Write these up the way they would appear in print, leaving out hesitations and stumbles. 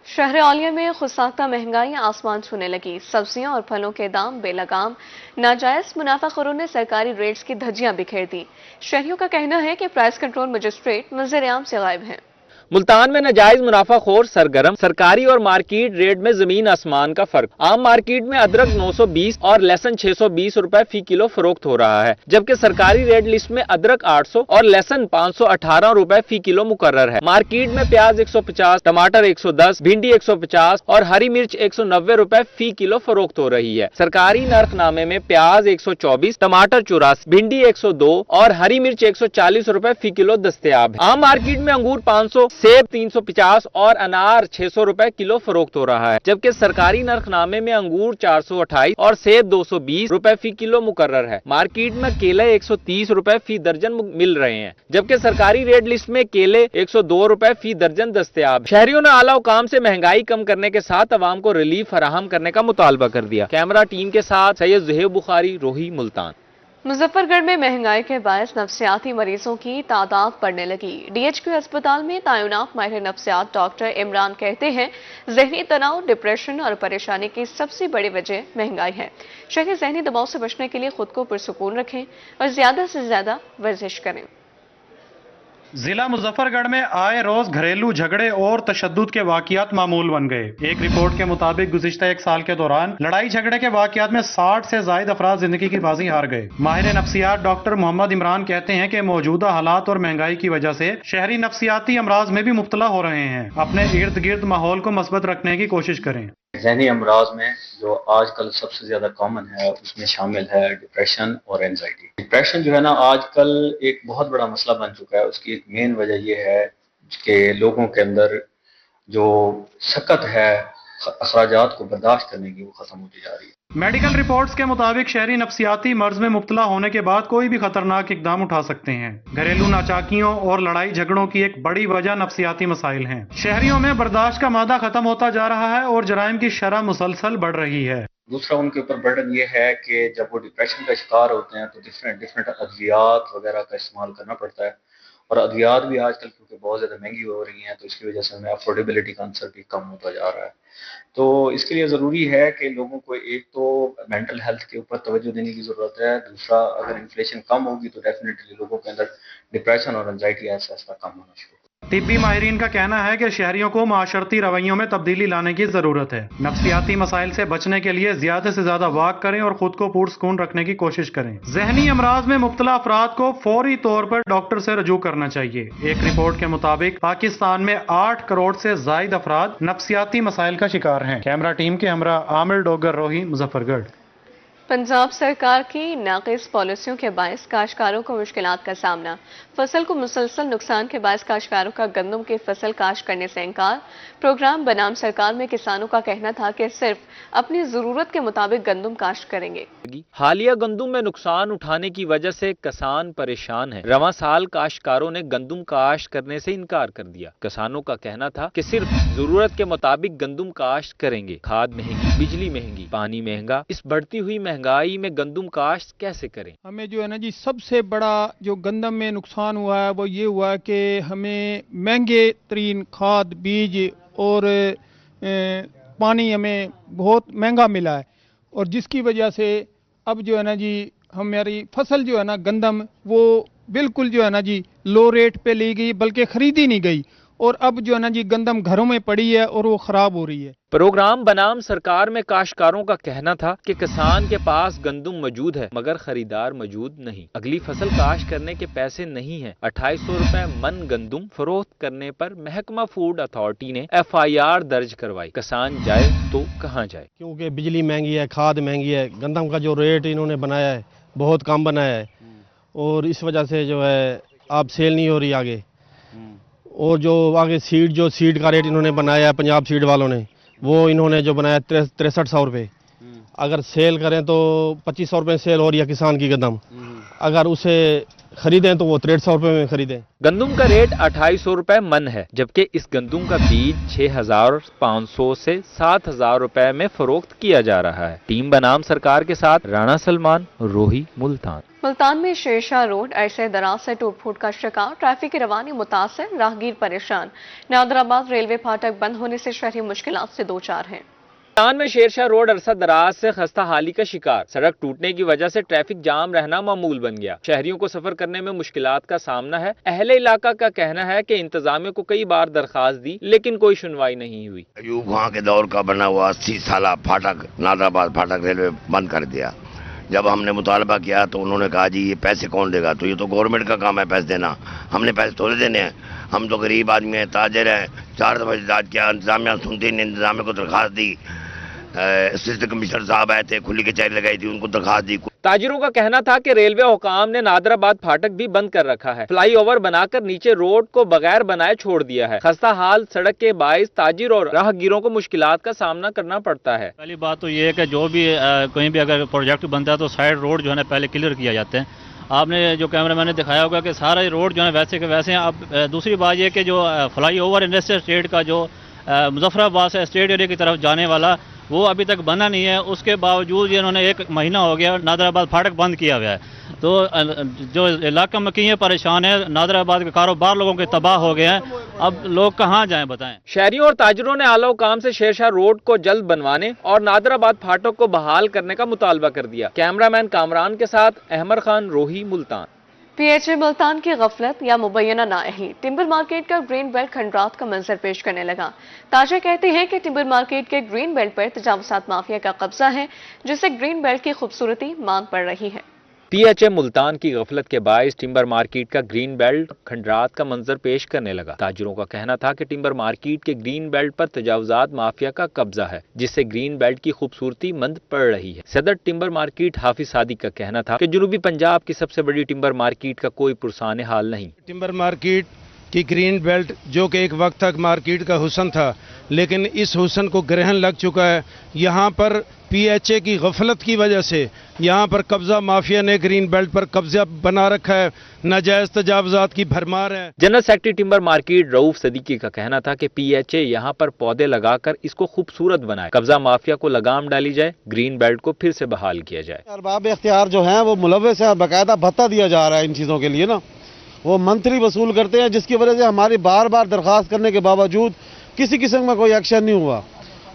شہر اولیا میں خودساختہ مہنگائی آسمان چھونے لگی۔ سبزیاں اور پھلوں کے دام بے لگام، ناجائز منافع خوروں نے سرکاری ریٹس کی دھجیاں بکھیر دی۔ شہریوں کا کہنا ہے کہ پرائس کنٹرول مجسٹریٹ نظر عام سے غائب ہیں۔ ملتان میں ناجائز منافع خور سرگرم، سرکاری اور مارکیٹ ریٹ میں زمین آسمان کا فرق۔ عام مارکیٹ میں ادرک 920 اور لہسن 620 روپے فی کلو فروخت ہو رہا ہے، جبکہ سرکاری ریٹ لسٹ میں ادرک 800 اور لہسن 518 روپے فی کلو مقرر ہے۔ مارکیٹ میں پیاز 150، ٹماٹر 110، بھنڈی 150 اور ہری مرچ 190 روپے فی کلو فروخت ہو رہی ہے۔ سرکاری نرخ نامے میں پیاز 124، ٹماٹر 84، بھنڈی 102 اور ہری مرچ 140 روپے فی کلو دستیاب ہے۔ عام مارکیٹ میں انگور 500، سیب 350 اور انار 600 روپے کلو فروخت ہو رہا ہے، جبکہ سرکاری نرخ نامے میں انگور 428 اور سیب 220 روپے فی کلو مقرر ہے۔ مارکیٹ میں کیلے 130 روپے فی درجن مل رہے ہیں، جبکہ سرکاری ریٹ لسٹ میں کیلے 102 روپے فی درجن دستیاب ہیں۔ شہریوں نے اعلی حکام سے مہنگائی کم کرنے کے ساتھ عوام کو ریلیف فراہم کرنے کا مطالبہ کر دیا۔ کیمرہ ٹیم کے ساتھ سید زہیب بخاری، روہی، ملتان۔ مظفر گڑھ میں مہنگائی کے باعث نفسیاتی مریضوں کی تعداد بڑھنے لگی۔ ڈی ایچ کیو اسپتال میں تعینات ماہر نفسیات ڈاکٹر عمران کہتے ہیں ذہنی تناؤ، ڈپریشن اور پریشانی کی سب سے بڑی وجہ مہنگائی ہے۔ شہری ذہنی دباؤ سے بچنے کے لیے خود کو پرسکون رکھیں اور زیادہ سے زیادہ ورزش کریں۔ ضلع مظفر گڑھ میں آئے روز گھریلو جھگڑے اور تشدد کے واقعات معمول بن گئے۔ ایک رپورٹ کے مطابق گزشتہ ایک سال کے دوران لڑائی جھگڑے کے واقعات میں 60 سے زائد افراد زندگی کی بازی ہار گئے۔ ماہر نفسیات ڈاکٹر محمد عمران کہتے ہیں کہ موجودہ حالات اور مہنگائی کی وجہ سے شہری نفسیاتی امراض میں بھی مبتلا ہو رہے ہیں۔ اپنے ارد گرد ماحول کو مثبت رکھنے کی کوشش کریں۔ ذہنی امراض میں جو آج کل سب سے زیادہ کامن ہے اس میں شامل ہے ڈپریشن اور اینزائٹی۔ ڈپریشن جو ہے نا آج کل ایک بہت بڑا مسئلہ بن چکا ہے۔ اس کی ایک مین وجہ یہ ہے کہ لوگوں کے اندر جو سکت ہے اخراجات کو برداشت کرنے کی وہ ختم ہوتی جا رہی ہے۔ میڈیکل رپورٹس کے مطابق شہری نفسیاتی مرض میں مبتلا ہونے کے بعد کوئی بھی خطرناک اقدام اٹھا سکتے ہیں۔ گھریلو ناچاکیوں اور لڑائی جھگڑوں کی ایک بڑی وجہ نفسیاتی مسائل ہیں۔ شہریوں میں برداشت کا مادہ ختم ہوتا جا رہا ہے اور جرائم کی شرح مسلسل بڑھ رہی ہے۔ دوسرا ان کے اوپر برڈن یہ ہے کہ جب وہ ڈپریشن کا شکار ہوتے ہیں تو ڈفرینٹ ادویات وغیرہ کا استعمال کرنا پڑتا ہے، اور ادویات بھی آج کل کیونکہ بہت زیادہ مہنگی ہو رہی ہیں تو اس کی وجہ سے ہمیں افورڈیبلٹی کا عنصر بھی کم ہوتا جا رہا ہے۔ تو اس کے لیے ضروری ہے کہ لوگوں کو ایک تو مینٹل ہیلتھ کے اوپر توجہ دینے کی ضرورت ہے، دوسرا اگر انفلیشن کم ہوگی تو ڈیفینیٹلی لوگوں کے اندر ڈپریشن اور انزائٹی ایسا کم ہونا شروع ہوگا۔ طبی ماہرین کا کہنا ہے کہ شہریوں کو معاشرتی رویوں میں تبدیلی لانے کی ضرورت ہے۔ نفسیاتی مسائل سے بچنے کے لیے زیادہ سے زیادہ واک کریں اور خود کو پرسکون رکھنے کی کوشش کریں۔ ذہنی امراض میں مبتلا افراد کو فوری طور پر ڈاکٹر سے رجوع کرنا چاہیے۔ ایک رپورٹ کے مطابق پاکستان میں 8 کروڑ سے زائد افراد نفسیاتی مسائل کا شکار ہیں۔ کیمرہ ٹیم کے ہمراہ عامر ڈوگر، روہی، مظفر گڑھ۔ پنجاب سرکار کی ناقص پالیسیوں کے باعث کاشتکاروں کو مشکلات کا سامنا۔ فصل کو مسلسل نقصان کے باعث کاشتکاروں کا گندم کی فصل کاشت کرنے سے انکار۔ پروگرام بنام سرکار میں کسانوں کا کہنا تھا کہ صرف اپنی ضرورت کے مطابق گندم کاشت کریں گے۔ حالیہ گندم میں نقصان اٹھانے کی وجہ سے کسان پریشان ہیں۔ رواں سال کاشتکاروں نے گندم کاشت کرنے سے انکار کر دیا۔ کسانوں کا کہنا تھا کہ صرف ضرورت کے مطابق گندم کاشت کریں گے۔ کھاد مہنگی، بجلی مہنگی، پانی مہنگا، اس بڑھتی ہوئی مہنگائی میں گندم کاشت کیسے کریں؟ ہمیں جو ہے نا جی سب سے بڑا جو گندم میں نقصان ہوا ہے وہ یہ ہوا کہ ہمیں مہنگے ترین کھاد، بیج اور پانی ہمیں بہت مہنگا ملا ہے، اور جس کی وجہ سے اب جو ہے نا جی ہماری فصل جو ہے نا گندم وہ بالکل جو ہے نا جی لو ریٹ پہ لی گئی، بلکہ خریدی نہیں گئی، اور اب جو ہے نا جی گندم گھروں میں پڑی ہے اور وہ خراب ہو رہی ہے۔ پروگرام بنام سرکار میں کاشتکاروں کا کہنا تھا کہ کسان کے پاس گندم موجود ہے مگر خریدار موجود نہیں۔ اگلی فصل کاشت کرنے کے پیسے نہیں ہیں۔ 2800 روپے من گندم فروخت کرنے پر محکمہ فوڈ اتھارٹی نے FIR درج کروائی۔ کسان جائے تو کہاں جائے؟ کیونکہ بجلی مہنگی ہے، کھاد مہنگی ہے، گندم کا جو ریٹ انہوں نے بنایا ہے بہت کم بنایا ہے، اور اس وجہ سے جو ہے اب سیل نہیں ہو رہی آگے۔ اور جو آگے سیڈ کا ریٹ انہوں نے بنایا ہے پنجاب سیڈ والوں نے، وہ انہوں نے جو بنایا 6300 روپے، अगर सेल करें तो 2500 रुपये सेल हो रही है किसान की गंदम, अगर उसे खरीदें तो वो 6300 रुपये में खरीदें। गंदम का रेट 2800 रुपए मन है, जबकि इस गंदम का बीज 6500 से 7000 रुपए में फरोख्त किया जा रहा है। टीम बनाम सरकार के साथ राणा सलमान, रोही, मुल्तान। मुल्तान में शेरशाह रोड अरसे दराज से टूट फूट का शिकार, ट्रैफिक की रवानी मुतासर, राहगीर परेशान। नादराबाद रेलवे फाटक बंद होने से शहरी मुश्किलात से दो चार हैं। मुल्तान में शेरशाह रोड अरसा दराज से खस्ता हाली का शिकार, सड़क टूटने की वजह से ट्रैफिक जाम रहना मामूल बन गया। शहरियों को सफर करने में मुश्किलात का सामना है। अहले इलाका का कहना है कि इंतजामिया को कई बार दरखास्त दी लेकिन कोई सुनवाई नहीं हुई। अयूब खां के दौर का बना हुआ 80 साला फाटक नादराबाद फाटक रेलवे बंद कर दिया। जब हमने मुतालबा किया तो उन्होंने कहा जी ये पैसे कौन देगा, तो ये तो गवर्नमेंट का काम है पैसे देना, हमने पैसे थोड़े देने हैं, हम तो गरीब आदमी हैं, ताजर हैं। 4 दफा इजलास किया, इंतजामिया सुनती नहीं, इंतजामिया को दरखास्त दी, असिस्टेंट कमिश्नर साहब आए थे, खुली कचहरी लगाई थी, उनको दरखास्त दी। ताजिरों का कहना था कि रेलवे हुकाम ने नादराबाद फाटक भी बंद कर रखा है, फ्लाई ओवर बनाकर नीचे रोड को बगैर बनाए छोड़ दिया है। खस्ता हाल सड़क के बाइस ताजिर और राहगीरों को मुश्किलात का सामना करना पड़ता है। पहली बात तो ये है कि जो भी कहीं भी अगर प्रोजेक्ट बनता है तो साइड रोड जो है ना पहले क्लियर किया जाते हैं। आपने जो कैमरा मैंने दिखाया होगा कि सारा रोड जो है वैसे के वैसे हैं। अब दूसरी बात ये कि जो फ्लाई ओवर इंडस्ट्रियल स्टेट का जो मुजफ्फराबाद से स्टेट एरिया की तरफ जाने वाला वो अभी तक बना नहीं है। उसके बावजूद इन्होंने 1 महीना हो गया नादराबाद फाटक बंद किया हुआ है। तो जो इलाका में कहीं परेशान है, नादराबाद के कारोबार लोगों के तबाह हो गए हैं। अब लोग कहाँ जाएं बताएं। शहरियों और ताजिरों ने आला हुकाम से शेरशाह रोड को जल्द बनवाने और नादराबाद फाटक को बहाल करने का मुतालबा कर दिया। कैमरामैन कामरान के साथ अहमद खान, रोही, मुल्तान। पीएचए मुल्तान की गफलत या मुबैना नाअहली, टिम्बर मार्केट का ग्रीन बेल्ट खंडरात का मंजर पेश करने लगा। ताजा कहते हैं कि टिम्बर मार्केट के ग्रीन बेल्ट पर तजावुज़ात माफिया का कब्जा है, जिससे ग्रीन बेल्ट की खूबसूरती मांग पड़ रही है। पीएचए मुल्तान की गफलत के बायस टिम्बर मार्केट का ग्रीन बेल्ट खंडरात का मंजर पेश करने लगा। ताजिरों का कहना था कि टिम्बर मार्केट के ग्रीन बेल्ट पर तजावुज़ात माफिया का कब्जा है, जिससे ग्रीन बेल्ट की खूबसूरती मंद पड़ रही है। सदर टिम्बर मार्केट हाफिज सादिक का कहना था कि जनूबी पंजाब की सबसे बड़ी टिम्बर मार्केट का कोई पुरसाने हाल नहीं। टिम्बर मार्केट की ग्रीन बेल्ट जो कि एक वक्त तक मार्केट का हुस्न था, लेकिन इस हुस्न को ग्रहण लग चुका है। यहाँ पर पीएचए की गफलत की वजह से यहाँ पर कब्जा माफिया ने ग्रीन बेल्ट पर कब्जा बना रखा है, नाजायज तजावुज़ात की भरमार है। General secretary timber market Rauf Siddiqui का कहना था कि पीएचए यहाँ पर पौधे लगाकर इसको खूबसूरत बनाए, कब्जा माफिया को लगाम डाली जाए, ग्रीन बेल्ट को फिर से बहाल किया जाए। अरबाब इख्तियार जो हैं वो मुलव्वस है, बाकायदा भत्ता दिया जा रहा है इन चीज़ों के लिए ना, वो मंथली वसूल करते हैं, जिसकी वजह से हमारी बार बार दरख्वास्त करने के बावजूद किसी किस्म का कोई एक्शन नहीं हुआ।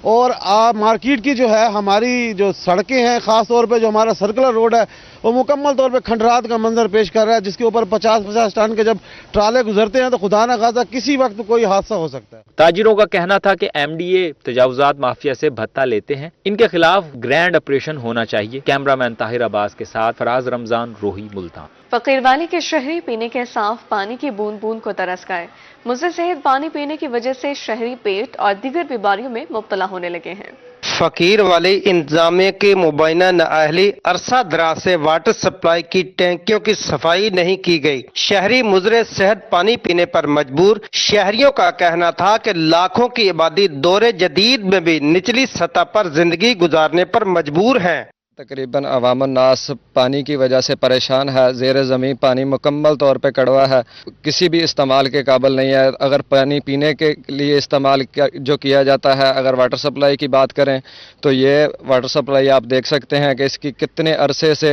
और मार्केट की जो है हमारी जो सड़कें हैं, ख़ास तौर पे जो हमारा सर्कुलर रोड है, वो मुकम्मल तौर पे खंडरात का मंजर पेश कर रहा है, जिसके ऊपर 50-50 टन के जब ट्राले गुजरते हैं तो खुदा न खासा किसी वक्त कोई हादसा हो सकता है। ताजिरों का कहना था कि एमडीए तजावुज़ात माफिया से भत्ता लेते हैं, इनके खिलाफ ग्रैंड ऑपरेशन होना चाहिए। कैमरामैन ताहिर अब्बास के साथ फराज रमजान, रोही, मुल्तान। फकीरवाली के शहरी पीने के साफ पानी की बूंद बूंद को तरस गए। मुझे सेहत पानी पीने की वजह से शहरी पेट और दीगर बीमारियों में मुब्तला होने लगे हैं। फकीर वाली इंतजामिया की मुबैना नाअहली, अरसा दराज से वाटर सप्लाई की टैंकियों की सफाई नहीं की गई। शहरी मुजरे सेहत पानी पीने पर मजबूर। शहरियों का कहना था कि लाखों की आबादी दौरे जदीद में भी निचली सतह पर जिंदगी गुजारने पर मजबूर है। तकरीबन अवाम नास पानी की वजह से परेशान है। ज़ेर ज़मीन पानी मुकम्मल तौर पे कड़वा है, किसी भी इस्तेमाल के काबिल नहीं है। अगर पानी पीने के लिए इस्तेमाल जो किया जाता है, अगर वाटर सप्लाई की बात करें तो ये वाटर सप्लाई आप देख सकते हैं कि इसकी कितने अरसे से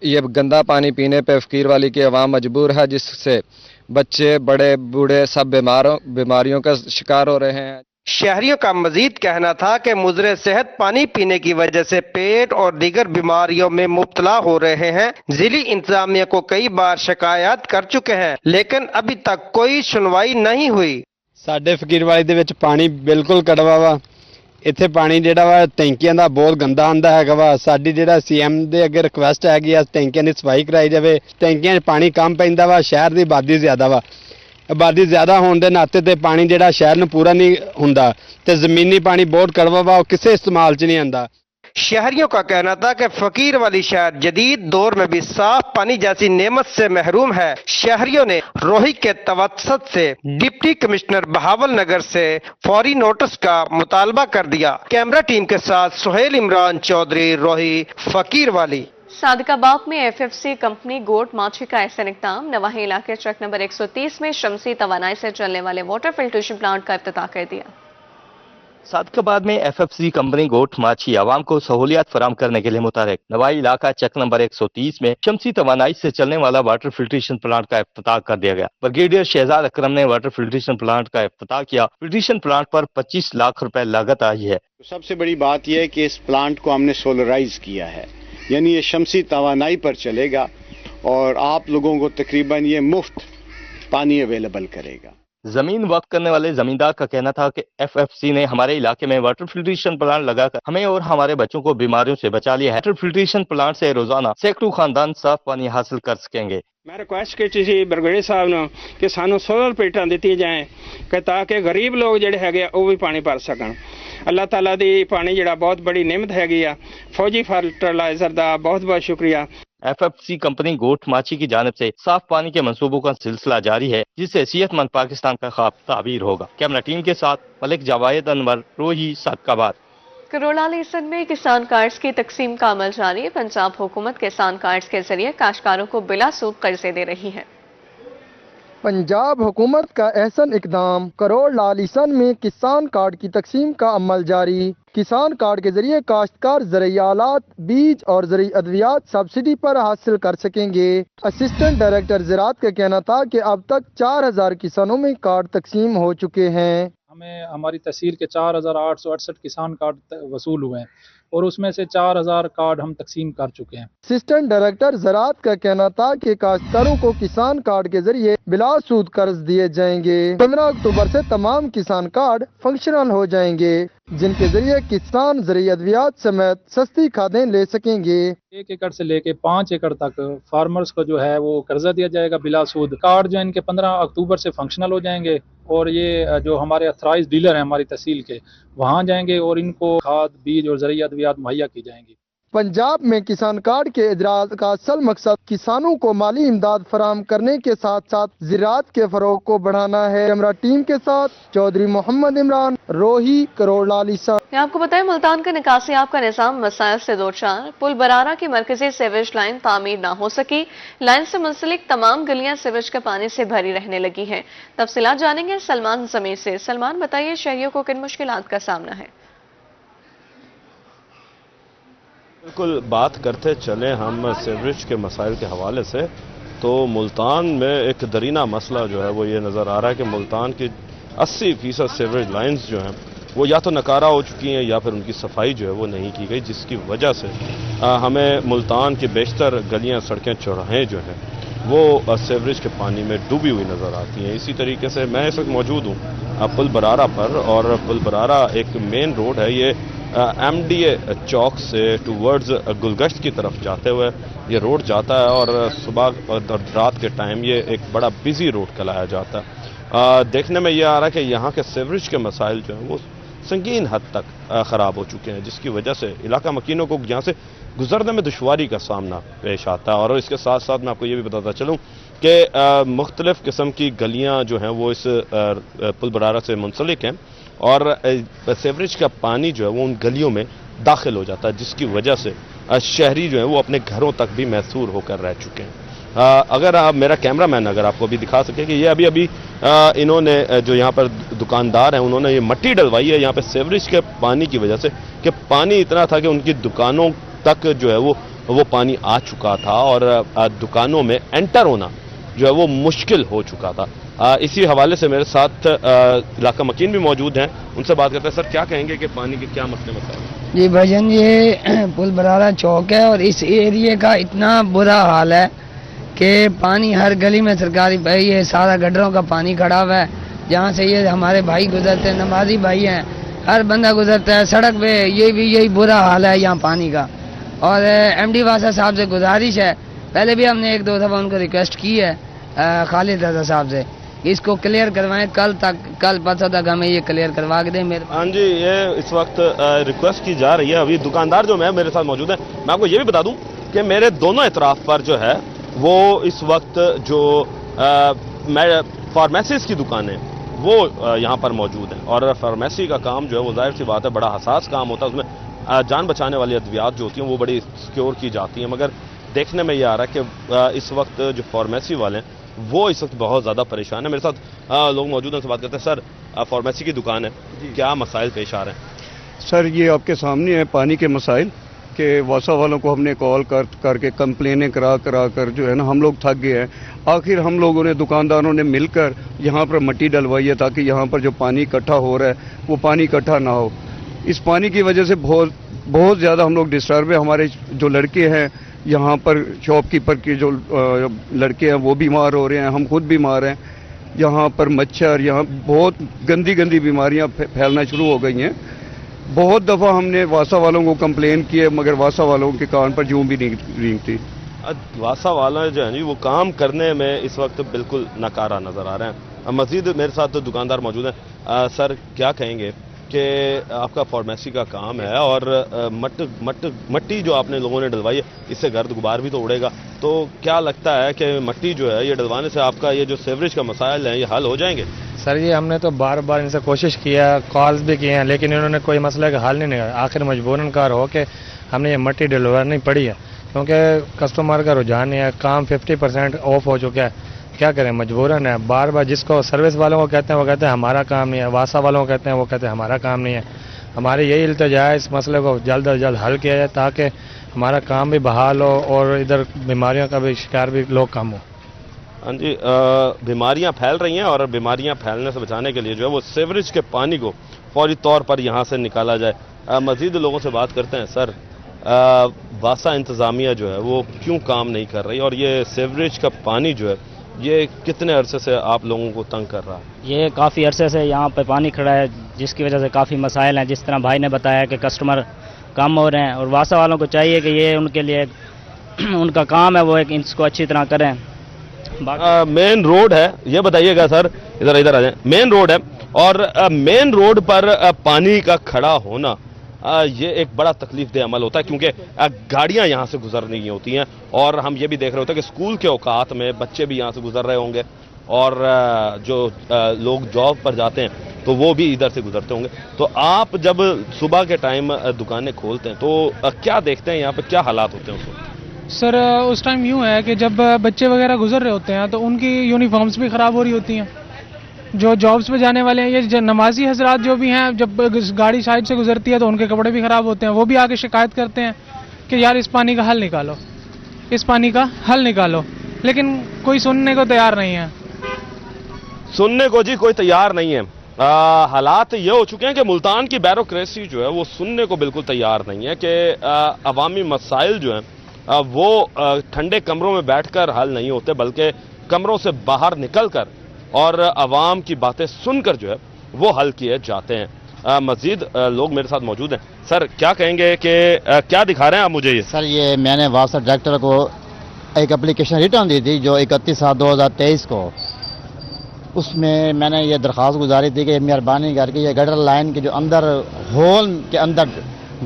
ये गंदा पानी पीने पे फकीरवाली की अवाम मजबूर है, जिससे बच्चे, बड़े, बूढ़े सब बीमारियों का शिकार हो रहे हैं। शहरियों का मजीद कहना था कि मुजरे सेहत पानी पीने की वजह से पेट और दीगर बीमारियों में मुब्तला हो रहे हैं। जिली इंतजामिया को कई बार शिकायत कर चुके हैं, लेकिन अभी तक कोई सुनवाई नहीं हुई। साडे फकीरवाली दे विच पानी बिल्कुल कड़वा वा। इत्थे पानी जिहड़ा वा टैंकियां दा बहुत गंदा आंदा हैगा वा। साडी जिहड़ा सीएम दे अगे रिक्वेस्ट हैगी आ, टैंकियां दी सफाई कराई जावे। टैंकियां 'च पानी कम पैंदा वा, शहर दी आबादी ज़्यादा वा। आबादी ज़्यादा होने के नाते ते पानी जिहड़ा शहर नूं पूरा नहीं हुंदा ते ज़मीनी पानी बहुत कड़वा वा, किसी इस्तेमाल च नहीं आंदा। शहरियों का कहना था कि फकीर वाली शहर जदीद दौर में भी साफ पानी जैसी नेमत से महरूम है। शहरियों ने रोही के तवस्सुत से डिप्टी कमिश्नर बहावल नगर से फौरी नोटिस का मुतालबा कर दिया। कैमरा टीम के साथ सुहेल इमरान चौधरी, रोही, फकीर वाली। सादिकाबाद में एफएफसी कंपनी गोट माछी का ऐसा इक़दाम। नवाही इलाके ट्रक नंबर 130 में शमसी तवानाई से चलने वाले वाटर फिल्ट्रेशन प्लांट का इफ्तिताह कर दिया। सादिकाबाद में एफएफसी कंपनी गोट माछी आवाम को सहूलियात फराम करने के लिए मुतहरिक। नवाई इलाका चक नंबर 130 में शमसी तवानाई से चलने वाला वाटर फिल्ट्रेशन प्लांट का इफ्तिताह कर दिया गया। ब्रिगेडियर शहजाद अकरम ने वाटर फिल्ट्रेशन प्लांट का इफ्तिताह किया। फिल्ट्रेशन प्लांट पर 25 लाख रुपए लागत आई है। सबसे बड़ी बात यह है कि इस प्लांट को हमने सोलराइज किया है, यानी ये शमसी तवानाई पर चलेगा और आप लोगों को तकरीबन ये मुफ्त पानी अवेलेबल करेगा। जमीन वक्त करने वाले जमींदार का कहना था कि एफएफसी ने हमारे इलाके में वाटर फिल्ट्रेशन प्लांट लगाकर हमें और हमारे बच्चों को बीमारियों से बचा लिया है। वाटर फिल्ट्रेशन प्लांट से रोजाना सैकड़ों खानदान साफ पानी हासिल कर सकेंगे। मैं रिक्वेस्ट की सी ब्रिगेडियर साहब ने कि सानू सोलर प्लेटां दी जाए कि ताकि गरीब लोग जिहड़े हैगे वो भी पानी भर सकन। अल्लाह ताला दी पानी जिहड़ा बहुत बड़ी नेमत हैगी आ। फौजी फर्टिलाइजर दा बहुत बहुत शुक्रिया। एफएफसी कंपनी गोट माछी की जानिब से साफ पानी के मंसूबों का सिलसिला जारी है, जिससे सेहतमंद पाकिस्तान का ख्वाब ताबीर होगा। कैमरा टीम के साथ मलिक जावेद अनवर, रोही, सादिकाबाद। करोड़ा लीसन में किसान कार्ड्स की तकसीम का अमल जारी है। पंजाब हुकूमत किसान कार्ड्स के जरिए काश्तकारों को बिला सूद कर्जे दे रही है। पंजाब हुकूमत का अहसन इकदाम, करोड़ लालिसन में किसान कार्ड की तकसीम का अमल जारी। किसान कार्ड के जरिए काश्तकार ज़रूरी आलात, बीज और ज़रूरी अद्वियात सब्सिडी पर हासिल कर सकेंगे। असिस्टेंट डायरेक्टर ज़राअत का कहना था कि अब तक 4000 किसानों में कार्ड तकसीम हो चुके हैं। हमें हमारी तहसील के 4868 किसान कार्ड वसूल हुए हैं और उसमें से 4000 कार्ड हम तकसीम कर चुके हैं। असिस्टेंट डायरेक्टर ज़राअत का कहना था कि काश्तकारों को किसान कार्ड के जरिए बिला सूद कर्ज दिए जाएंगे। 15 अक्टूबर से तमाम किसान कार्ड फंक्शनल हो जाएंगे, जिनके जरिए किसान ज़रूरी अद्वियात समेत सस्ती खादें ले सकेंगे। 1 एकड़ से लेके 5 एकड़ तक फार्मर्स को जो है वो कर्जा दिया जाएगा बिला सूद। कार्ड जो इनके 15 अक्टूबर से फंक्शनल हो जाएंगे और ये जो हमारे अथराइज डीलर हैं हमारी तहसील के, वहाँ जाएंगे और इनको खाद, बीज और ज़रूरी अद्वियात मुहैया की जाएंगी। पंजाब में किसान कार्ड के इजरात का असल मकसद किसानों को माली इमदाद फराहम करने के साथ साथ ज़राअत के फरोग को बढ़ाना है। कैमरा टीम के साथ चौधरी मोहम्मद इमरान, रोही, करोड़ लालिसा। आपको बताएं मुल्तान का निकासी आप का निज़ाम मसाइल से दो चार। पुल बरारा की मरकजी सीवेज लाइन तामीर न हो सकी। लाइन से मुंसलिक तमाम गलियां सीवेज के पानी से भरी रहने लगी हैं। तफसीलात जानेंगे सलमान जमीर से। सलमान, बताइए शहरियों को किन मुश्किलात का सामना है? बिल्कुल, बात करते चले हम सीवरेज के मसाइल के हवाले से, तो मुल्तान में एक दरीना मसला जो है वो ये नज़र आ रहा है कि मुल्तान की 80% सीवरेज लाइंस जो हैं वो या तो नकारा हो चुकी हैं या फिर उनकी सफाई जो है वो नहीं की गई, जिसकी वजह से हमें मुल्तान की बेशतर गलियां, सड़कें, चौराहें जो हैं वो सीवरेज के पानी में डूबी हुई नज़र आती हैं। इसी तरीके से मैं इस वक्त मौजूद हूँ पुल बरारा पर, और पुल बरारा एक मेन रोड है। ये एमडीए चौक से टूवर्ड्स गुलगश्त की तरफ जाते हुए ये रोड जाता है और सुबह और रात के टाइम ये एक बड़ा बिजी रोड कहलाया जाता है। देखने में ये आ रहा है कि यहाँ के सीवरेज के मसाइल जो हैं वो संगीन हद तक ख़राब हो चुके हैं, जिसकी वजह से इलाका मकीनों को यहाँ से गुजरने में दुश्वारी का सामना पेश आता है। और इसके साथ साथ मैं आपको ये भी बताता चलूँ कि मुख्तलिफ़ किस्म की गलियाँ जो हैं वो इस पुल बरारा से मुंसलिक हैं और सीवरेज का पानी जो है वो उन गलियों में दाखिल हो जाता है, जिसकी वजह से शहरी जो है वो अपने घरों तक भी मैसूर होकर रह चुके हैं। अगर आप मेरा कैमरामैन अगर आपको अभी दिखा सके कि ये अभी इन्होंने जो यहाँ पर दुकानदार हैं उन्होंने ये मट्टी डलवाई है यहाँ पे सीवरेज के पानी की वजह से, कि पानी इतना था कि उनकी दुकानों तक जो है वो पानी आ चुका था और दुकानों में एंटर होना जो है वो मुश्किल हो चुका था। इसी हवाले से मेरे साथ इलाका मकीन भी मौजूद हैं, उनसे बात करते हैं। सर, क्या कहेंगे कि पानी के क्या मसले मसाइल? जी भाईजान, ये पुल बरारा चौक है और इस एरिए का इतना बुरा हाल है कि पानी हर गली में सरकारी भाई, ये सारा गड्ढरों का पानी खड़ा हुआ है। जहाँ से ये हमारे भाई गुजरते हैं, नमाजी भाई हैं, हर बंदा गुजरता है सड़क पे, यही बुरा हाल है यहाँ पानी का। और एमडी वासा साहब से गुजारिश है, पहले भी हमने 1-2 दफ़ा उनको रिक्वेस्ट की है खालिद रजा साहब से, اس کو کلیئر کروائیں کل پرسوں تک ہمیں یہ کلیئر کروا کے دیں میرے. ہاں جی، یہ اس وقت ریکویسٹ کی جا رہی ہے. ابھی دکاندار جو میرے ساتھ موجود ہیں، میں آپ کو یہ بھی بتا دوں کہ میرے دونوں اطراف پر جو ہے وہ اس وقت جو فارمیسیز کی دکانیں وہ یہاں پر موجود ہیں، اور فارمیسی کا کام جو ہے وہ ظاہر سی بات ہے بڑا حساس کام ہوتا ہے. اس میں جان بچانے والی ادویات جو ہوتی ہیں وہ بڑی سیکیور کی جاتی ہیں، مگر دیکھنے میں یہ آ رہا ہے کہ اس وقت جو فارمیسی والے ہیں وہ اس وقت بہت زیادہ پریشان ہیں. میرے ساتھ لوگ موجود ہیں، ان سے بات کرتے ہیں. سر، فارمیسی کی دکان ہے، کیا مسائل پیش آ رہے ہیں؟ سر، یہ آپ کے سامنے ہے پانی کے مسائل کہ واسا والوں کو ہم نے کال کر کے کمپلینیں کرا کر جو ہے نا ہم لوگ تھک گئے ہیں. آخر ہم لوگوں نے دکانداروں نے مل کر یہاں پر مٹی ڈلوائی ہے تاکہ یہاں پر جو پانی اکٹھا ہو رہا ہے وہ پانی اکٹھا نہ ہو. اس پانی کی وجہ سے بہت زیادہ ہم لوگ ڈسٹرب ہیں. ہمارے جو لڑکے ہیں یہاں پر شاپ کیپر کے جو لڑکے ہیں وہ بیمار ہو رہے ہیں، ہم خود بیمار ہیں. یہاں پر مچھر، یہاں بہت گندی بیماریاں پھیلنا شروع ہو گئی ہیں. بہت دفعہ ہم نے واسا والوں کو کمپلین کی ہے مگر واسا والوں کے کان پر جوں بھی نہیں رینگتی. واسا والے جو ہیں جی وہ کام کرنے میں اس وقت بالکل ناکارہ نظر آ رہے ہیں. مزید میرے ساتھ دکاندار موجود ہیں. سر، کیا کہیں گے کہ آپ کا فارمیسی کا کام ہے اور مٹی جو آپ نے لوگوں نے ڈلوائی ہے اس سے گرد غبار بھی تو اڑے گا، تو کیا لگتا ہے کہ مٹی جو ہے یہ ڈلوانے سے آپ کا یہ جو سیوریج کا مسائل ہیں یہ حل ہو جائیں گے؟ سر، یہ ہم نے تو بار ان سے کوشش کیا، کالز بھی کیے ہیں، لیکن انہوں نے کوئی مسئلہ کا حل نہیں نکالا. آخر مجبوراً کار ہو کے ہم نے یہ مٹی ڈلوانی پڑی ہے کیونکہ کسٹمر کا رجحان ہے، کام 50% آف ہو چکا ہے. کیا کریں، مجبوراً ہے. بار جس کو سروس والوں کو کہتے ہیں وہ کہتے ہیں ہمارا کام نہیں ہے، واسا والوں کو کہتے ہیں وہ کہتے ہیں ہمارا کام نہیں ہے. ہماری یہی التجا ہے اس مسئلے کو جلد از جلد حل کیا جائے تاکہ ہمارا کام بھی بحال ہو اور ادھر بیماریوں کا بھی شکار بھی لوگ کم ہو. ہاں جی، بیماریاں پھیل رہی ہیں اور بیماریاں پھیلنے سے بچانے کے لیے جو ہے وہ سیوریج کے پانی کو فوری طور پر یہاں سے نکالا جائے. مزید لوگوں سے بات کرتے ہیں. سر، واسا انتظامیہ جو ہے وہ کیوں کام نہیں کر رہی اور یہ سیوریج کا پانی جو ہے یہ کتنے عرصے سے آپ لوگوں کو تنگ کر رہا ہے؟ یہ کافی عرصے سے یہاں پہ پانی کھڑا ہے جس کی وجہ سے کافی مسائل ہیں. جس طرح بھائی نے بتایا کہ کسٹمر کم ہو رہے ہیں اور واسا والوں کو چاہیے کہ یہ ان کے لیے ان کا کام ہے وہ اس کو اچھی طرح کریں. مین روڈ ہے، یہ بتائیے گا سر، ادھر آ جائیں. مین روڈ ہے اور مین روڈ پر پانی کا کھڑا ہونا یہ ایک بڑا تکلیف دہ عمل ہوتا ہے کیونکہ گاڑیاں یہاں سے گزر رہی ہوتی ہیں اور ہم یہ بھی دیکھ رہے ہوتے ہیں کہ اسکول کے اوقات میں بچے بھی یہاں سے گزر رہے ہوں گے اور جو لوگ جاب پر جاتے ہیں تو وہ بھی ادھر سے گزرتے ہوں گے. تو آپ جب صبح کے ٹائم دکانیں کھولتے ہیں تو کیا دیکھتے ہیں یہاں پہ، کیا حالات ہوتے ہیں اس وقت؟ سر، اس ٹائم یوں ہے کہ جب بچے وغیرہ گزر رہے ہوتے ہیں تو ان کی یونیفارمز بھی خراب ہو رہی ہوتی ہیں. جو جابز پہ جانے والے ہیں، یہ نمازی حضرات جو بھی ہیں، جب گاڑی سائڈ سے گزرتی ہے تو ان کے کپڑے بھی خراب ہوتے ہیں. وہ بھی آ کے شکایت کرتے ہیں کہ یار اس پانی کا حل نکالو، اس پانی کا حل نکالو، لیکن کوئی سننے کو تیار نہیں ہے. سننے کو جی کوئی تیار نہیں ہے. حالات یہ ہو چکے ہیں کہ ملتان کی بیوروکریسی جو ہے وہ سننے کو بالکل تیار نہیں ہے کہ عوامی مسائل جو ہیں وہ ٹھنڈے کمروں میں بیٹھ کر حل نہیں ہوتے بلکہ کمروں سے باہر نکل کر اور عوام کی باتیں سن کر جو ہے وہ حل کیے جاتے ہیں. مزید لوگ میرے ساتھ موجود ہیں. سر، کیا کہیں گے کہ کیا دکھا رہے ہیں آپ مجھے؟ یہ سر، یہ میں نے واسا ڈائریکٹر کو ایک اپلیکیشن ریٹرن دی تھی جو 31/7/2023 کو. اس میں نے یہ درخواست گزاری تھی کہ مہربانی کر کے یہ گٹر لائن کے جو اندر ہول کے اندر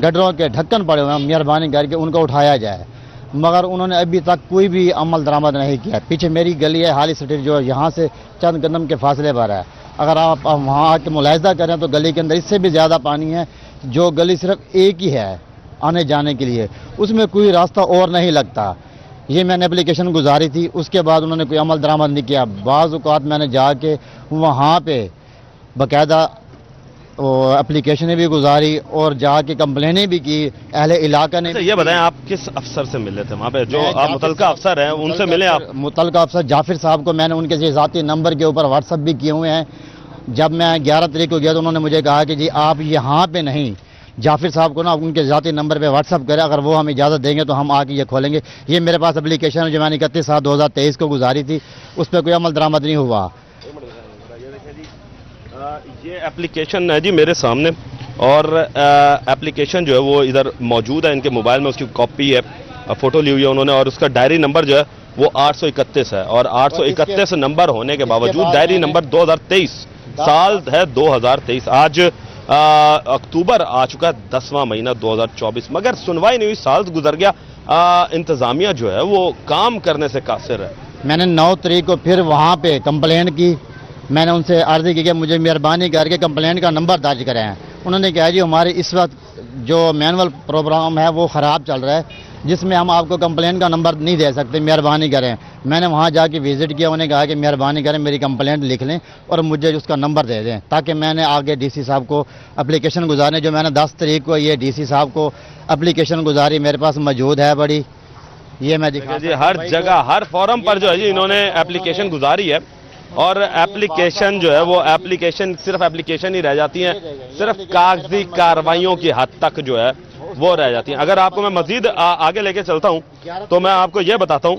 گٹروں کے ڈھکن پڑے ہوئے ہیں مہربانی کر کے ان کو اٹھایا جائے، مگر انہوں نے ابھی تک کوئی بھی عمل درآمد نہیں کیا. پیچھے میری گلی ہے حالی سٹریٹ جو یہاں سے چند قدم کے فاصلے پر ہے. اگر آپ وہاں آ کے ملاحظہ کریں تو گلی کے اندر اس سے بھی زیادہ پانی ہے. جو گلی صرف ایک ہی ہے آنے جانے کے لیے، اس میں کوئی راستہ اور نہیں لگتا. یہ میں نے اپلیکیشن گزاری تھی، اس کے بعد انہوں نے کوئی عمل درآمد نہیں کیا. بعض اوقات میں نے جا کے وہاں پہ باقاعدہ اپلیکیشنیں بھی گزاری اور جا کے کمپلینیں بھی کی. اہل علاقہ نے. یہ بتائیں آپ کس افسر سے ملے تھے وہاں پہ؟ جو آپ متعلقہ افسر ہیں ان سے ملے آپ؟ متعلقہ افسر جعفر صاحب کو میں نے ان کے ذاتی نمبر کے اوپر واٹس ایپ بھی کیے ہوئے ہیں. جب میں 11 تاریخ کو گیا تو انہوں نے مجھے کہا کہ جی آپ یہاں پہ نہیں، جعفر صاحب کو نا ان کے ذاتی نمبر پہ واٹس ایپ کریں، اگر وہ ہمیں اجازت دیں گے تو ہم آ کے یہ کھولیں گے. یہ میرے پاس اپلیکیشن ہے جو میں نے 31/7/2023 کو گزاری تھی، اس پہ کوئی عمل درآمد نہیں ہوا. یہ اپلیکیشن ہے جی میرے سامنے اور اپلیکیشن جو ہے وہ ادھر موجود ہے ان کے موبائل میں، اس کی کاپی ہے، فوٹو لی ہوئی ہے انہوں نے اور اس کا ڈائری نمبر جو ہے वो 831 है, और 831 नंबर होने के बावजूद डायरी नंबर 2023, साल है 2023, आज अक्टूबर आ चुका, 10वां महीना 2024, मगर सुनवाई नहीं हुई, साल गुजर गया, इंतजामिया जो है वो काम करने से कासिर है। मैंने 9 तारीख को फिर वहाँ पे कंप्लेंट की। मैंने उनसे अर्जी की कि मुझे मेहरबानी करके कंप्लेंट का नंबर दर्ज कराएं। उन्होंने कहा जी हमारे इस वक्त जो मैनुअल प्रोग्राम है वो ख़राब चल रहा है, जिसमें हम आपको कंप्लेंट का नंबर नहीं दे सकते, मेहरबानी करें। मैंने वहाँ जाके विज़िट किया, उन्हें कहा कि मेहरबानी करें मेरी कंप्लेंट लिख लें और मुझे उसका नंबर दे दें, ताकि मैंने आगे डीसी साहब को एप्लीकेशन गुजारने, जो मैंने 10 तारीख को ये डीसी साहब को एप्लीकेशन गुजारी, मेरे पास मौजूद है बड़ी, ये मैं दिखा जी हर जगह हर फॉरम पर जो है जी इन्होंने एप्लीकेशन गुजारी है, और एप्लीकेशन जो है वो एप्लीकेशन सिर्फ एप्लीकेशन ही रह जाती हैं, सिर्फ कागजी कार्रवाइयों की हद तक जो है वो रह जाती हैं। अगर आपको मैं मजीद आगे लेके चलता हूं तो मैं आपको ये बताता हूं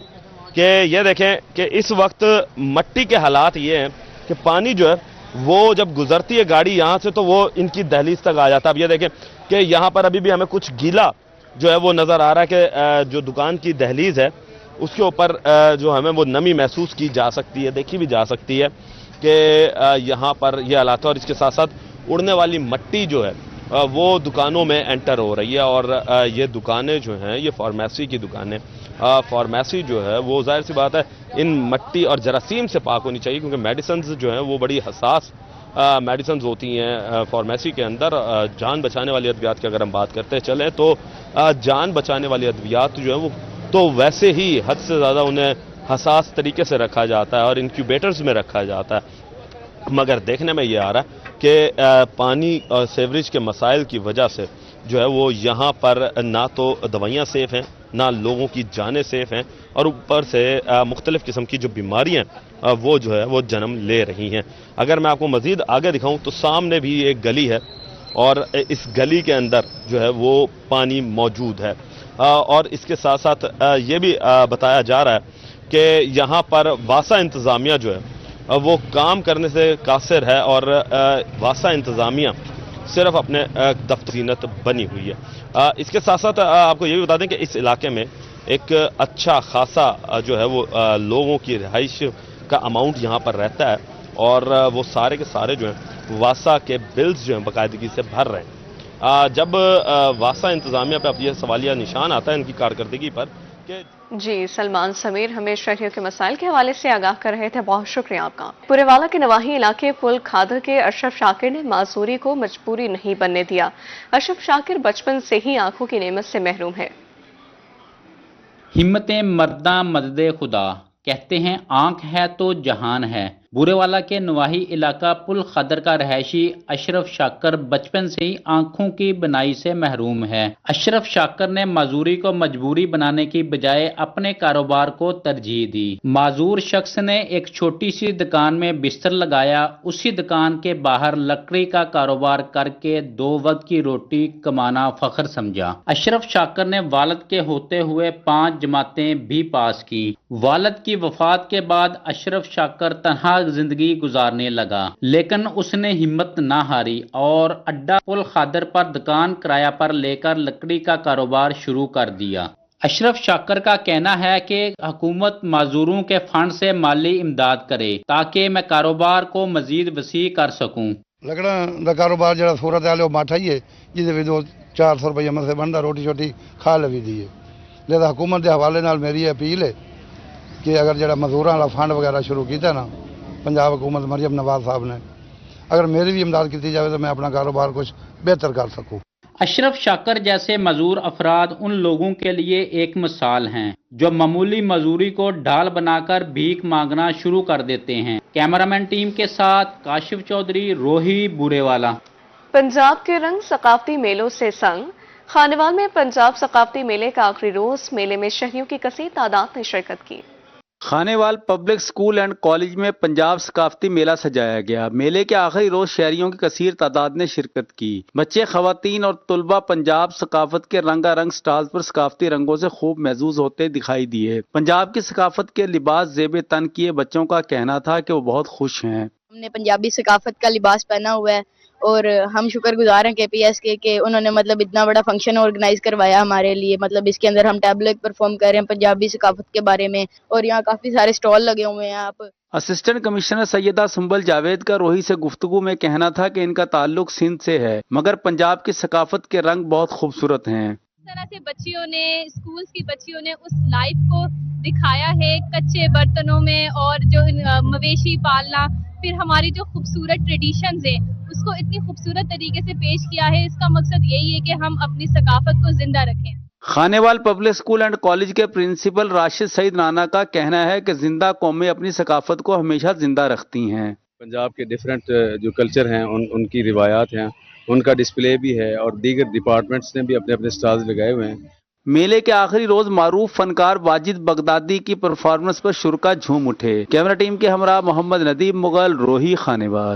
कि ये देखें कि इस वक्त मट्टी के हालात ये हैं कि पानी जो है वो जब गुजरती है गाड़ी यहाँ से तो वो इनकी दहलीज तक आ जाता है। अब ये देखें कि यहाँ पर अभी भी हमें कुछ गीला जो है वो नज़र आ रहा है कि जो दुकान की दहलीज है उसके ऊपर जो हमें वो नमी महसूस की जा सकती है, देखी भी जा सकती है कि यहाँ पर ये हालात है। और इसके साथ साथ उड़ने वाली मट्टी जो है वो दुकानों में एंटर हो रही है, और ये दुकानें जो हैं ये फार्मेसी की दुकानें, फार्मेसी जो है वो जाहिर सी बात है इन मट्टी और जरासीम से पाक होनी चाहिए, क्योंकि मेडिसिन्स जो हैं वो बड़ी हसास मेडिसिन्स होती हैं फार्मेसी के अंदर। जान बचाने वाली अद्वियात की अगर हम बात करते चलें तो जान बचाने वाली अद्वियात जो है वो तो वैसे ही हद से ज़्यादा उन्हें हसास तरीके से रखा जाता है और इंक्यूबेटर्स में रखा जाता है, मगर देखने में ये आ रहा है कि पानी और सीवरेज के मसाइल की वजह से जो है वो यहाँ पर ना तो दवाइयाँ सेफ़ हैं, ना लोगों की जानें सेफ़ हैं, और ऊपर से मुख्तलिफ़ किस्म की जो बीमारियाँ वो जो है वो जन्म ले रही हैं। अगर मैं आपको मज़ीद आगे दिखाऊँ तो सामने भी एक गली है, और इस गली के अंदर जो है वो पानी मौजूद है, और इसके साथ साथ ये भी बताया जा रहा है कि यहाँ पर वासा इंतज़ामिया जो है वो काम करने से कासिर है, और वासा इंतज़ामिया सिर्फ अपने दफ्तरीनत बनी हुई है। इसके साथ साथ आपको ये भी बता दें कि इस इलाके में एक अच्छा खासा जो है वो लोगों की रिहाइश का अमाउंट यहाँ पर रहता है, और वो सारे के सारे जो हैं वासा के बिल्स जो हैं बाकायदगी से भर रहे हैं। जब वासा इंतज़ामिया पे अब ये सवालिया निशान आता है इनकी कारकर्दगी पर कि जी, सलमान समीर हमें शहरियों के मसाइल के हवाले से आगाह कर रहे थे, बहुत शुक्रिया आपका। पुरेवाला के नवाही इलाके पुल खादर के अशरफ शाकिर ने माजूरी को मजबूरी नहीं बनने दिया। अशरफ शाकिर बचपन से ही आंखों की नेमत से महरूम है। हिम्मतें मर्दा मददे खुदा, कहते हैं आंख है तो जहान है। बुरेवाला के नवाही इलाका पुल खदर का रहायशी अशरफ शाकर बचपन से ही आंखों की बनाई से महरूम है। अशरफ शाकर ने माजूरी को मजबूरी बनाने की बजाय अपने कारोबार को तरजीह दी। माजूर शख्स ने एक छोटी सी दुकान में बिस्तर लगाया, उसी दुकान के बाहर लकड़ी का कारोबार करके 2 वक्त की रोटी कमाना फख्र समझा। अशरफ शाकर ने वालिद के होते हुए 5 जमातें भी पास की। वालिद की वफात के बाद अशरफ शाकर तन्हा जिंदगी गुजारने लगा, लेकिन उसने हिम्मत ना हारी और अड्डा पुल खादर पर दुकान किराया पर लेकर लकड़ी का कारोबार शुरू कर दिया। अशरफ शाकर का कहना है कि हुकूमत माजूरों के फंड से माली इमदाद करे ताकि मैं कारोबार को मजीद वसी कर सकूं। लकड़ा का कारोबार जरा सूरत है माठा ही है, जिसे 200-400 रुपये मत से बनता, रोटी छोटी खा लवी दी है। लिहाजा हुकूमत के हवाले नाल मेरी अपील है कि अगर जरा मजदूरों वाला फंड वगैरह शुरू किया ना पंजाब हुकूमत मरियम नवाज साहब ने, अगर मेरी भी इमदाद की जाए तो मैं अपना कारोबार कुछ बेहतर कर सकूं। अशरफ शाकर जैसे मजदूर अफराद उन लोगों के लिए एक मिसाल हैं जो मामूली मजदूरी को ढाल बनाकर भीख मांगना शुरू कर देते हैं। कैमरामैन टीम के साथ काशिफ चौधरी, रोही, बुरेवाला। पंजाब के रंग सकाफती मेलों से संग। खानेवाल में पंजाब सकाफती मेले का आखिरी रोज, मेले में शहरियों की कसीर तादाद ने शिरकत की। Khanewal public school and college में पंजाब सकाफती मेला सजाया गया। मेले के आखिरी रोज शहरियों की कसीर तादाद ने शिरकत की। बच्चे, खवातीन और तुलबा पंजाब सकाफत के रंगारंग स्टॉल्स पर सकाफती रंगों से खूब महजूज होते दिखाई दिए। पंजाब की सकाफत के लिबास जेब तन किए बच्चों का कहना था कि वो बहुत खुश हैं। हमने पंजाबी सकाफत का लिबास पहना हुआ है اور ہم شکر گزار ہیں KPS کے کہ انہوں نے مطلب اتنا بڑا فنکشن آرگنائز کروایا ہمارے لیے. مطلب اس کے اندر ہم ٹیبلو پرفارم کر رہے ہیں پنجابی ثقافت کے بارے میں, اور یہاں کافی سارے اسٹال لگے ہوئے ہیں. آپ اسسٹنٹ کمشنر سیدہ سنبل جاوید کا روہی سے گفتگو میں کہنا تھا کہ ان کا تعلق سندھ سے ہے, مگر پنجاب کی ثقافت کے رنگ بہت خوبصورت ہیں. اس طرح سے بچیوں نے, اسکولز کی بچیوں نے اس لائف کو دکھایا ہے, کچے برتنوں میں اور جو مویشی پالنا, پھر ہماری جو خوبصورت ٹریڈیشنز ہیں اس کو اتنی خوبصورت طریقے سے پیش کیا ہے. اس کا مقصد یہی ہے کہ ہم اپنی ثقافت کو زندہ رکھیں. Khanewal public school and college کے پرنسپل راشد سعید رانا کا کہنا ہے کہ زندہ قومیں اپنی ثقافت کو ہمیشہ زندہ رکھتی ہیں. پنجاب کے ڈیفرنٹ جو کلچر ہیں ان کی روایات ہیں, ان کا ڈسپلے بھی ہے, اور دیگر ڈپارٹمنٹس نے بھی اپنے اپنے سٹالز لگائے ہوئے ہیں. میلے کے آخری روز معروف فنکار واجد بغدادی کی پرفارمنس پر شرکا جھوم اٹھے. کیمرہ ٹیم کے ہمراہ محمد ندیم مغل, روہی, خانیوال.